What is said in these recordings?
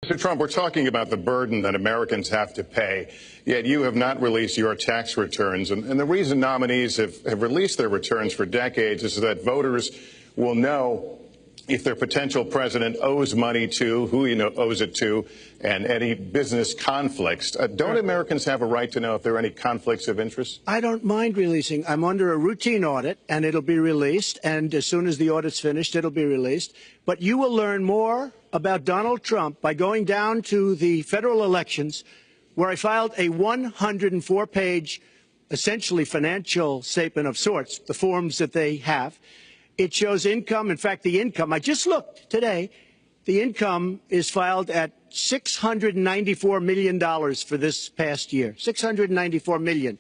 Mr. Trump, we're talking about the burden that Americans have to pay, yet you have not released your tax returns. And the reason nominees have released their returns for decades is that voters will know if their potential president owes money to, who he owes it to, and any business conflicts. Don't Americans have a right to know if there are any conflicts of interest? I don't mind releasing. I'm under a routine audit, and it'll be released. And as soon as the audit's finished, it'll be released. But you will learn more about Donald Trump by going down to the federal elections, where I filed a 104-page, essentially financial statement of sorts, the forms that they have. It shows income. In fact, the income, I just looked today, the income is filed at $694 million for this past year. $694 million.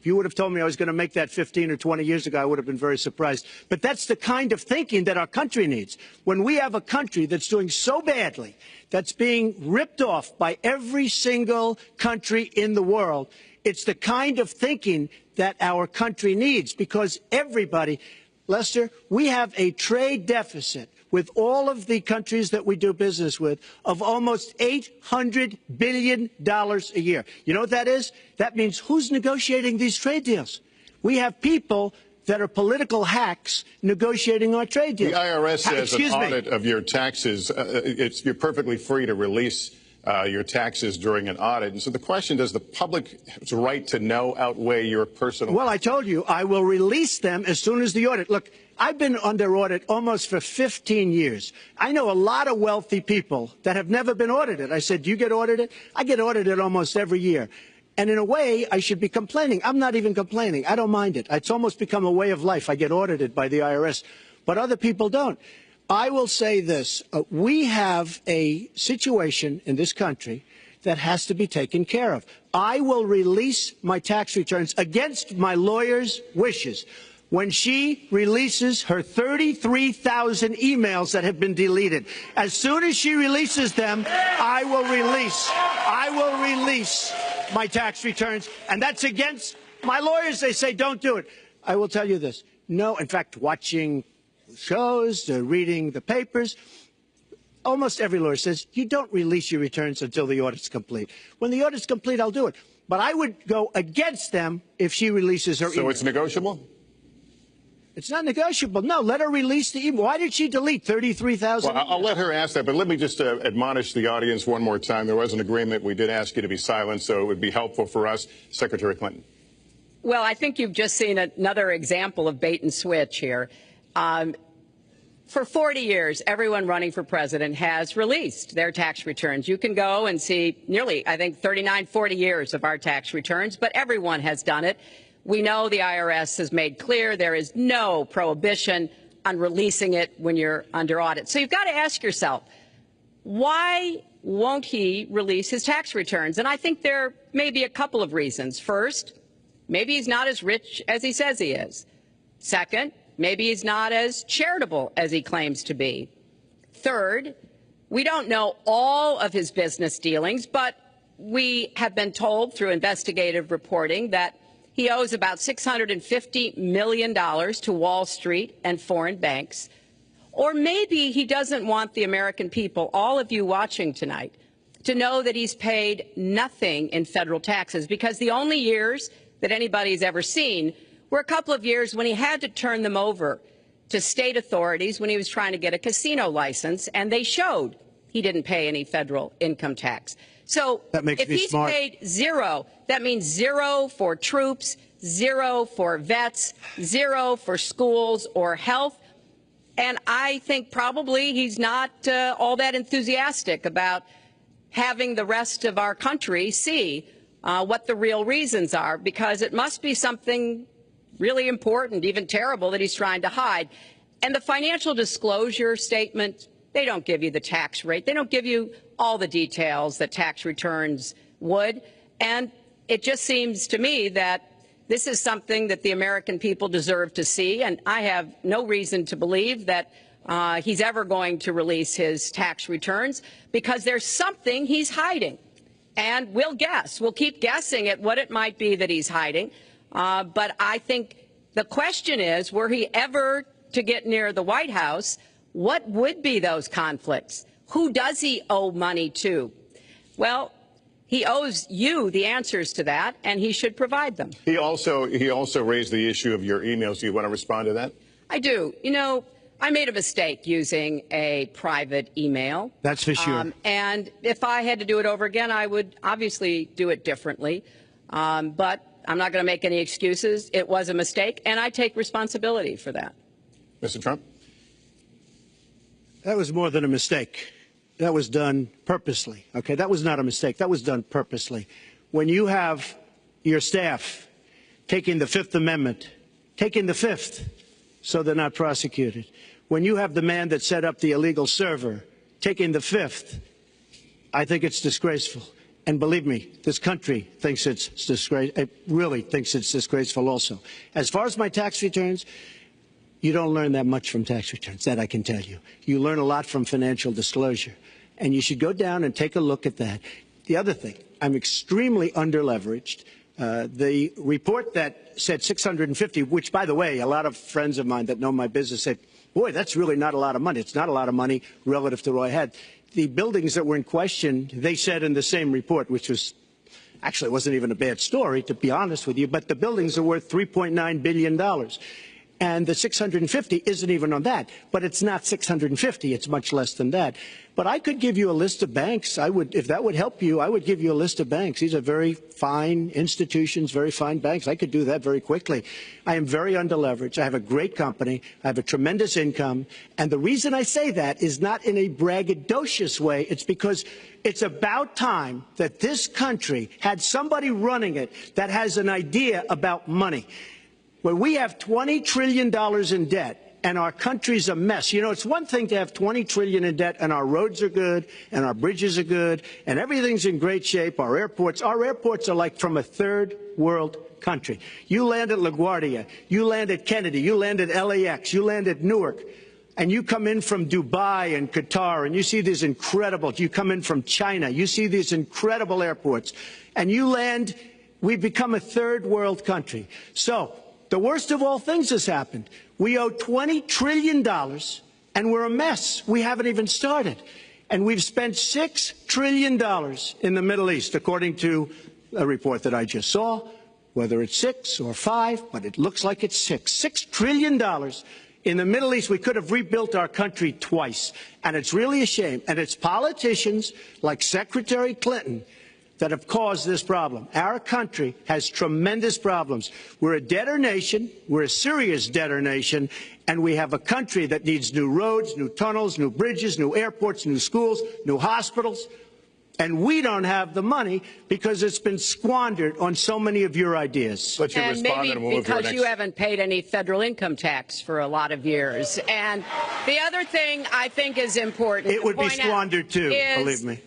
If you would have told me I was going to make that 15 or 20 years ago, I would have been very surprised. But that's the kind of thinking that our country needs. When we have a country that's doing so badly, that's being ripped off by every single country in the world, it's the kind of thinking that our country needs, because everybody, Lester, we have a trade deficit with all of the countries that we do business with of almost $800 billion a year. You know what that is? That means who's negotiating these trade deals? We have people that are political hacks negotiating our trade deals. The IRS says an audit of your taxes, you're perfectly free to release your taxes during an audit. And so the question, does the public's right to know outweigh your personal? Well, I told you, I will release them as soon as the audit. Look, I've been under audit almost for 15 years. I know a lot of wealthy people that have never been audited. I said, do you get audited? I get audited almost every year. And in a way, I should be complaining. I'm not even complaining. I don't mind it. It's almost become a way of life. I get audited by the IRS, but other people don't. I will say this. We have a situation in this country that has to be taken care of. I will release my tax returns against my lawyer's wishes when she releases her 33,000 emails that have been deleted. As soon as she releases them, I will release my tax returns. And that's against my lawyers. They say, don't do it. I will tell you this. No, in fact, watching shows, reading the papers, almost every lawyer says you don't release your returns until the audit's complete. When the audit's complete, I'll do it. But I would go against them if she releases her email. So it's negotiable? It's not negotiable. No, let her release the email. Why did she delete 33,000? Well, I'll let her ask that, but let me just admonish the audience one more time. There was an agreement. We did ask you to be silent, so it would be helpful for us. Secretary Clinton. Well, I think you've just seen another example of bait and switch here. For 40 years, everyone running for president has released their tax returns. You can go and see nearly, I think, 39, 40 years of our tax returns, but everyone has done it. We know the IRS has made clear there is no prohibition on releasing it when you're under audit. So you've got to ask yourself, why won't he release his tax returns? And I think there may be a couple of reasons. First, maybe he's not as rich as he says he is. Second, maybe he's not as charitable as he claims to be. Third, we don't know all of his business dealings, but we have been told through investigative reporting that he owes about $650 million to Wall Street and foreign banks. Or maybe he doesn't want the American people, all of you watching tonight, to know that he's paid nothing in federal taxes, because the only years that anybody's ever seen were a couple of years when he had to turn them over to state authorities when he was trying to get a casino license, and they showed he didn't pay any federal income tax. So if he's paid zero, that means zero for troops, zero for vets, zero for schools or health. And I think probably he's not all that enthusiastic about having the rest of our country see what the real reasons are, because it must be something really important, even terrible, that he's trying to hide. And the financial disclosure statement, they don't give you the tax rate. They don't give you all the details that tax returns would. And it just seems to me that this is something that the American people deserve to see. And I have no reason to believe that he's ever going to release his tax returns, because there's something he's hiding. And we'll guess. We'll keep guessing at what it might be that he's hiding. But I think the question is, were he ever to get near the White House, what would be those conflicts? Who does he owe money to? Well, he owes you the answers to that, and he should provide them. He also raised the issue of your emails. Do you want to respond to that? I do. You know, I made a mistake using a private email. That's for sure. And if I had to do it over again, I would obviously do it differently. But I'm not going to make any excuses. It was a mistake, and I take responsibility for that. Mr. Trump? That was more than a mistake. That was done purposely. Okay, that was not a mistake. That was done purposely. When you have your staff taking the Fifth Amendment, taking the Fifth, so they're not prosecuted. When you have the man that set up the illegal server taking the Fifth, I think it's disgraceful. And believe me, this country thinks it's disgraceful. It really thinks it's disgraceful also. As far as my tax returns, you don't learn that much from tax returns, that I can tell you. You learn a lot from financial disclosure. And you should go down and take a look at that. The other thing, I'm extremely underleveraged. The report that said 650, which, by the way, a lot of friends of mine that know my business said, boy, that's really not a lot of money. It's not a lot of money relative to what I had. The buildings that were in question, they said in the same report, which was actually it wasn't even a bad story, to be honest with you, but the buildings are worth $3.9 billion. And the 650 isn't even on that. But it's not 650. It's much less than that. But I could give you a list of banks. I would, if that would help you, I would give you a list of banks. These are very fine institutions, very fine banks. I could do that very quickly. I am very underleveraged. I have a great company. I have a tremendous income. And the reason I say that is not in a braggadocious way. It's because it's about time that this country had somebody running it that has an idea about money. When we have $20 trillion in debt and our country's a mess, you know, it's one thing to have $20 trillion in debt and our roads are good and our bridges are good and everything's in great shape. Our airports are like from a third world country. You land at LaGuardia, you land at Kennedy, you land at LAX, you land at Newark, and you come in from Dubai and Qatar and you see these incredible, you come in from China, you see these incredible airports, and you land, we've become a third world country. So, the worst of all things has happened. We owe $20 trillion, and we're a mess. We haven't even started. And we've spent $6 trillion in the Middle East, according to a report that I just saw, whether it's 6 or 5, but it looks like it's 6. $6 trillion in the Middle East. We could have rebuilt our country twice. And it's really a shame. And it's politicians like Secretary Clinton that have caused this problem. Our country has tremendous problems. We're a debtor nation, we're a serious debtor nation, and we have a country that needs new roads, new tunnels, new bridges, new airports, new schools, new hospitals. And we don't have the money because it's been squandered on so many of your ideas. Let you and respond, maybe and we'll move to our because next. you haven't paid any federal income tax for a lot of years. And the other thing I think is important. It would be squandered too, believe me.